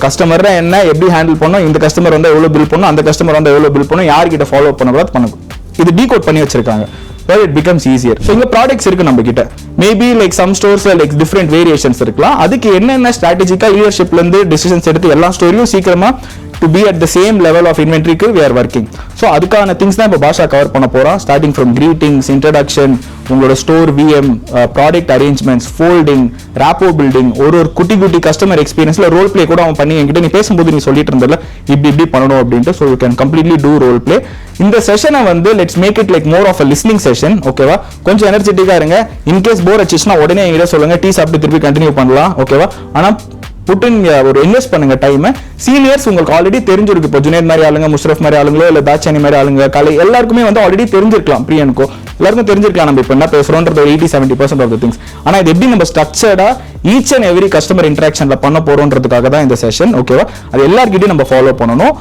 Customer என்ன எப்படி handle பண்ணணும், இந்த கஸ்டமர் வந்து எவ்வளவு பில் பண்ணணும், அந்த கஸ்டமர் வந்து எவ்வளவு பில் பண்ணணும், யார்கிட்ட ஃபாலோ பண்ணணும், இது டீகோட் பண்ணி வச்சிருக்காங்க. It becomes easier. So இங்க ப்ராடக்ட்ஸ் இருக்கு நம்ம கிட்ட. Maybe like some stores like different variations இருக்கலாம். அதுக்கு என்னென்ன ஸ்ட்ராட்டஜிக்கா லீடர்ஷிப்ல இருந்து டிசிஷன்ஸ் எடுத்து எல்லா ஸ்டோரியும் சீக்கிரமா to be at the same level of inventory we are working. So அதுக்கான things தான் இப்ப பாஷா கவர் பண்ண போறோம். Starting from greetings, introduction, உங்களோட store VM, product arrangements, folding, rapport building, ஒரு குட்டி குட்டி கஸ்டமர் எக்ஸ்பீரியன்ஸ்ல ரோல் பிளே கூட அவன் பண்ணி என்கிட்ட நீ பேசும்போது நீ சொல்லிட்டு இருந்தல இப்படி பண்ணணும் அப்படின்ட்டு. So you can completely do role play. இந்த செஷனை வந்து let's make it like more of a listening session. ஓகேவா? கொஞ்சம் எனர்ஜெட்டிக்கா இருங்க. இன்கேஸ் போர் அடிச்சுன்னா உடனே என்கிட்ட சொல்லுங்க, டீ சாப்பிட்டு திருப்பி கண்டினியூ பண்ணலாம். ஓகேவா? ஆனா புட்டின் ஒரு இன்வெஸ்ட் பண்ணுங்க டைம். சீனியர்ஸ் உங்களுக்கு ஆல்ரெடி தெரிஞ்சிருக்கு. இப்போ ஜுனேத் மாதிரி ஆளுங்க, முஷ்ரஃப் மாதிரி ஆளுங்களோ இல்ல தாட்சானி மாதிரி ஆளுங்க, கலை எல்லாருக்குமே வந்து ஆல்ரெடி தெரிஞ்சிருக்கலாம். பிரியனுக்கோ எல்லாருக்கும் தெரிஞ்சிருக்கலாம் நம்ம இப்போ என்ன பேசுறோம்ன்றது 80-70% ஆஃப் த திங்ஸ். ஆனா இது எப்படி நம்ம ஸ்ட்ரக்சர்டா ஈச் அண்ட் எவ்ரி கஸ்டமர் இன்டராக்ஷன்ல பண்ண போறோம்ன்றதுக்காக தான் இந்த செஷன். ஓகேவா? அது எல்லார்கிட்டையும் நம்ம ஃபாலோ பண்ணணும்.